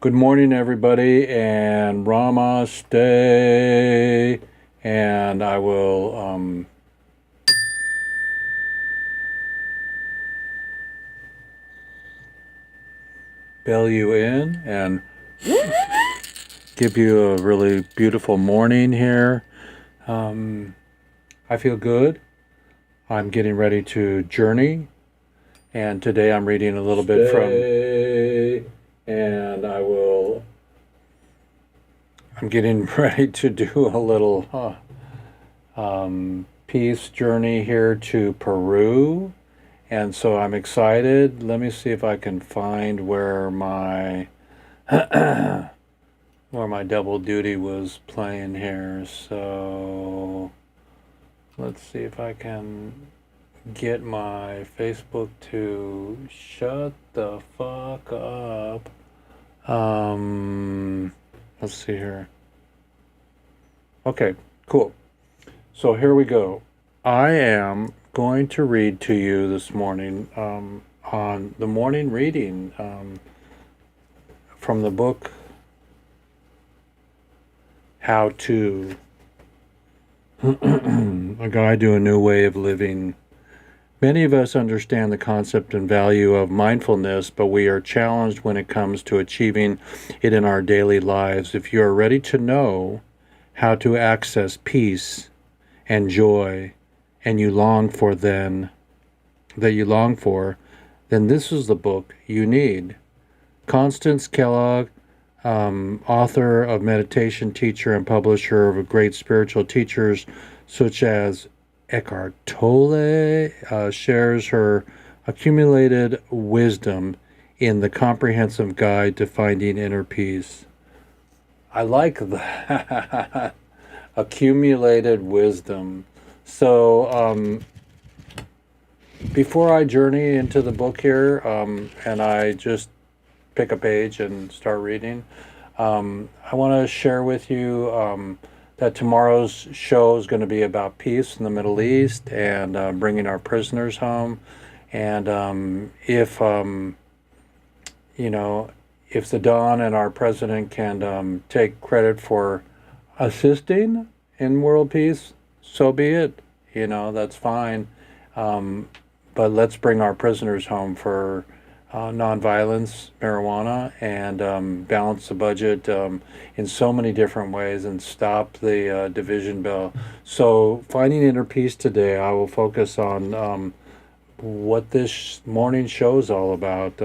Good morning, everybody, and Ramaste. And I will bell you in and give you a really beautiful morning here. I feel good. I'm getting ready to journey, and today I'm reading a little bit from. And I'm getting ready to do a little peace journey here to Peru. And so I'm excited. Let me see if I can find where my where my double duty was playing here. So let's see if I can get my Facebook to shut the fuck up. Let's see here. Okay, cool. So here we go. I am going to read to you this morning on the morning reading from the book How To, A Guide to a New Way of Living. Many of us understand the concept and value of mindfulness, but we are challenged when it comes to achieving it in our daily lives. If you are ready to know how to access peace and joy and you long for then this is the book you need. Constance Kellogg, author of meditation, teacher, and publisher of great spiritual teachers such as Eckhart Tolle, shares her accumulated wisdom in the comprehensive guide to finding inner peace. I like that. Accumulated wisdom. So before I journey into the book here, and I just pick a page and start reading, I want to share with you that tomorrow's show is going to be about peace in the Middle East and bringing our prisoners home. And if if the Don and our president can take credit for assisting in world peace, so be it. That's fine. But let's bring our prisoners home for nonviolence, marijuana, and balance the budget in so many different ways and stop the division bill. So finding inner peace today, I will focus on what this morning show is all about.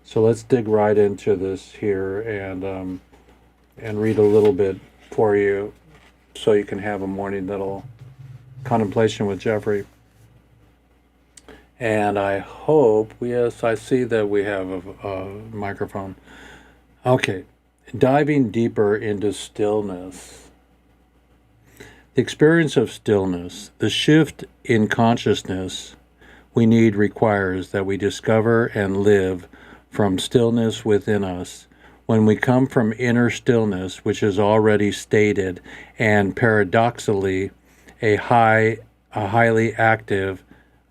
So let's dig right into this here and read a little bit for you so you can have a morning little contemplation with Jeffrey. And I hope, yes, I see that we have a microphone. Okay, diving deeper into stillness. The experience of stillness, the shift in consciousness we need requires that we discover and live from stillness within us. When we come from inner stillness, which is already stated, and paradoxically a highly active,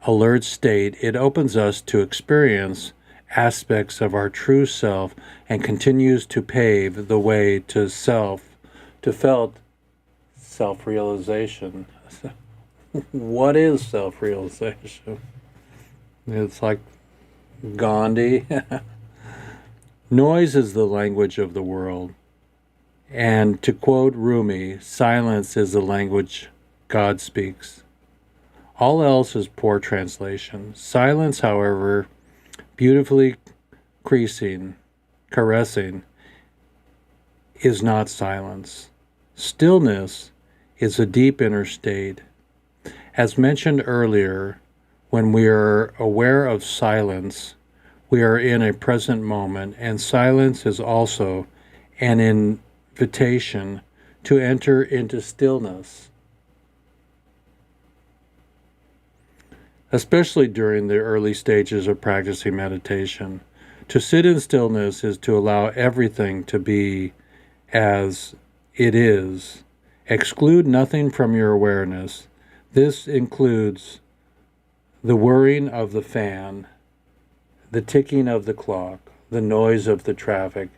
alert state, it opens us to experience aspects of our true self and continues to pave the way to felt self-realization. What is self-realization? It's like Gandhi. Noise is the language of the world. And to quote Rumi, silence is the language God speaks. All else is poor translation. Silence, however, beautifully caressing, is not silence. Stillness is a deep inner state. As mentioned earlier, when we are aware of silence, we are in a present moment, and silence is also an invitation to enter into stillness. Especially during the early stages of practicing meditation. To sit in stillness is to allow everything to be as it is. Exclude nothing from your awareness. This includes the whirring of the fan, the ticking of the clock, the noise of the traffic.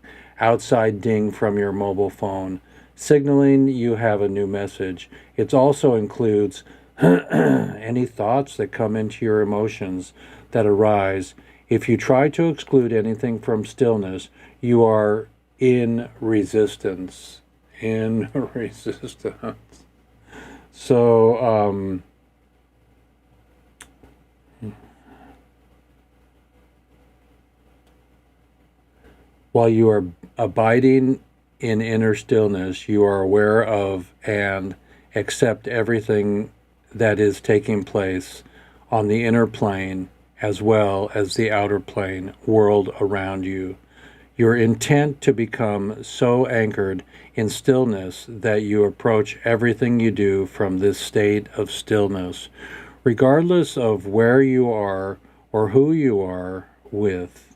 outside ding from your mobile phone, signaling you have a new message. It also includes any thoughts that come into your emotions that arise. If you try to exclude anything from stillness, you are in resistance. In resistance. So, while you are abiding in inner stillness, you are aware of and accept everything that is taking place on the inner plane as well as the outer plane world around you. Your intent to become so anchored in stillness that you approach everything you do from this state of stillness, regardless of where you are or who you are with.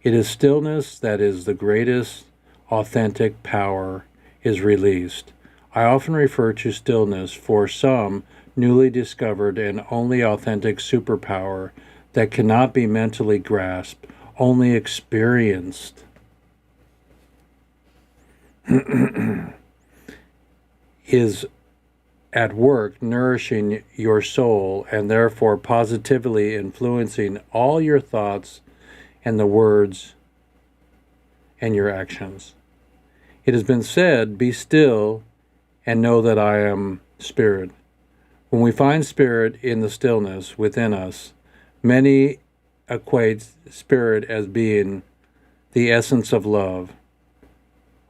It is stillness that is the greatest authentic power is released. I often refer to stillness for some newly discovered and only authentic superpower that cannot be mentally grasped, only experienced. Is at work nourishing your soul and therefore positively influencing all your thoughts and the words and your actions. It has been said, be still and know that I am spirit. When we find spirit in the stillness within us, many equate spirit as being the essence of love.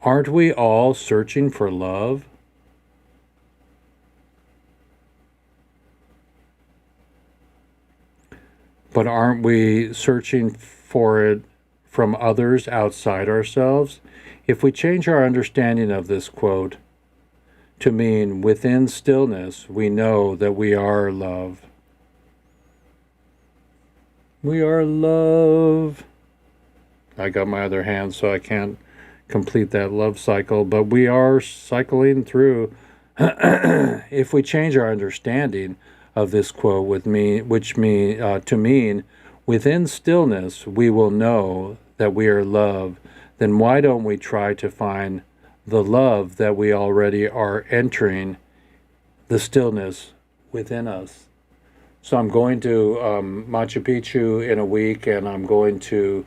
Aren't we all searching for love? But aren't we searching for it from others outside ourselves? If we change our understanding of this quote to mean within stillness, we know that we are love. We are love. I got my other hand, so I can't complete that love cycle, but we are cycling through. If we change our understanding of this quote to mean within stillness we will know that we are love, then why don't we try to find the love that we already are entering the stillness within us? So I'm going to Machu Picchu in a week, and I'm going to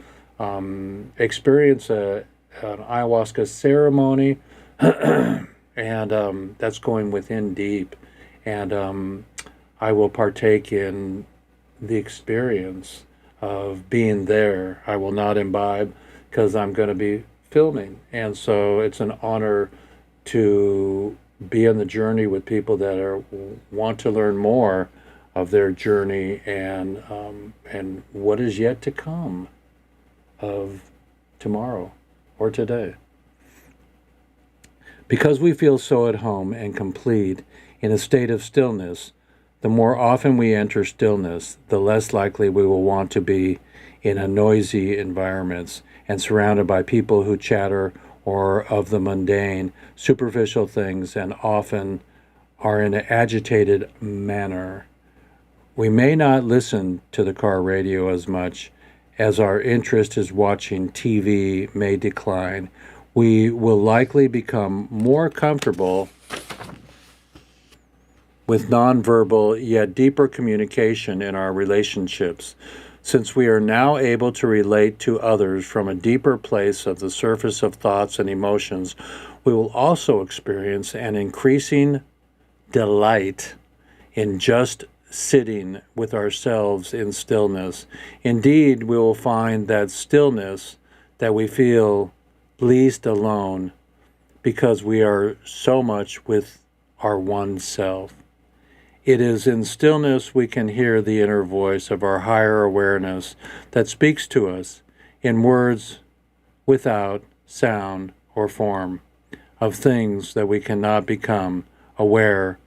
experience an ayahuasca ceremony, and that's going within deep. And I will partake in the experience of being there. I will not imbibe because I'm going to be filming. And so it's an honor to be on the journey with people that want to learn more of their journey and what is yet to come of tomorrow or today. Because we feel so at home and complete in a state of stillness, the more often we enter stillness, the less likely we will want to be in a noisy environments and surrounded by people who chatter or of the mundane, superficial things, and often are in an agitated manner. We may not listen to the car radio as much as our interest is watching TV may decline. We will likely become more comfortable with nonverbal yet deeper communication in our relationships. Since we are now able to relate to others from a deeper place of the surface of thoughts and emotions, we will also experience an increasing delight in just sitting with ourselves in stillness. Indeed, we will find that stillness that we feel least alone because we are so much with our one self. It is in stillness we can hear the inner voice of our higher awareness that speaks to us in words without sound or form of things that we cannot become aware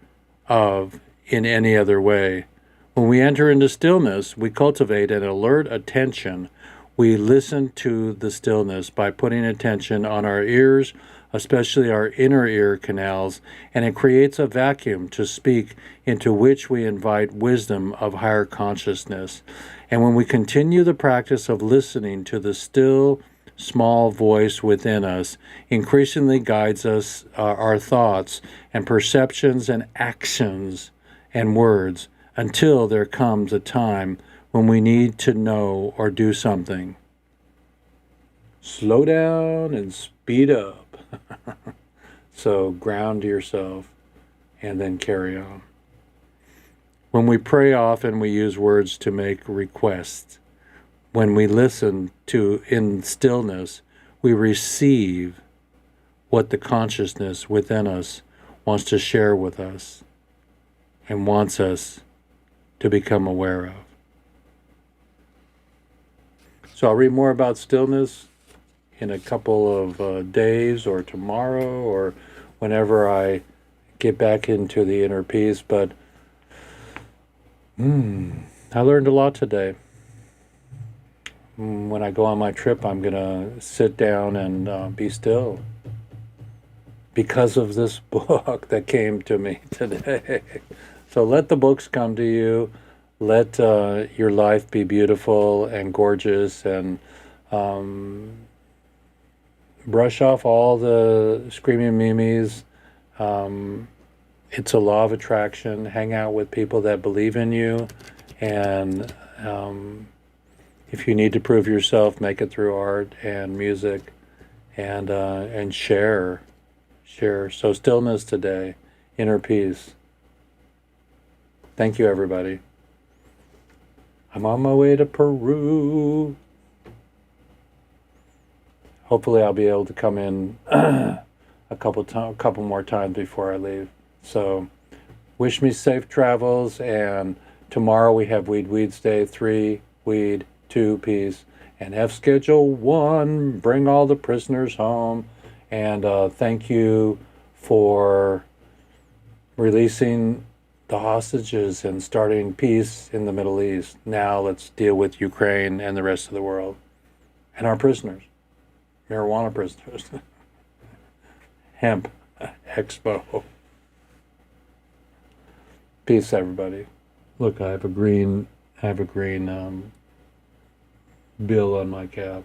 of in any other way. When we enter into stillness, we cultivate an alert attention. We listen to the stillness by putting attention on our ears, especially our inner ear canals, and it creates a vacuum to speak into which we invite wisdom of higher consciousness. And when we continue the practice of listening to the still, small voice within us increasingly guides us, our thoughts and perceptions and actions and words until there comes a time when we need to know or do something. Slow down and speed up. So ground yourself and then carry on. When we pray often, we use words to make requests. When we listen to in stillness, we receive what the consciousness within us wants to share with us and wants us to become aware of. So I'll read more about stillness in a couple of days or tomorrow or whenever I get back into the inner peace. But I learned a lot today. When I go on my trip, I'm going to sit down and be still because of this book that came to me today. So let the books come to you. Let your life be beautiful and gorgeous, and brush off all the screaming memes. It's a law of attraction. Hang out with people that believe in you, and if you need to prove yourself, make it through art and music, and share. So stillness today, inner peace. Thank you, everybody. I'm on my way to Peru. Hopefully I'll be able to come in a couple more times before I leave. So wish me safe travels, and tomorrow we have Weeds Day, 3 weed, 2 peace, and F Schedule 1, bring all the prisoners home. And thank you for releasing the hostages and starting peace in the Middle East. Now let's deal with Ukraine and the rest of the world and our prisoners, marijuana prisoners. Hemp Expo. Peace, everybody. Look, I have a green bill on my cap.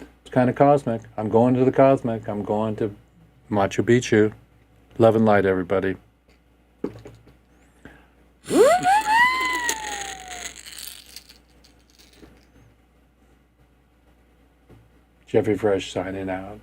It's kind of cosmic. I'm going to the cosmic. I'm going to Machu Picchu. Love and light, everybody. Jeffy Fresh signing out.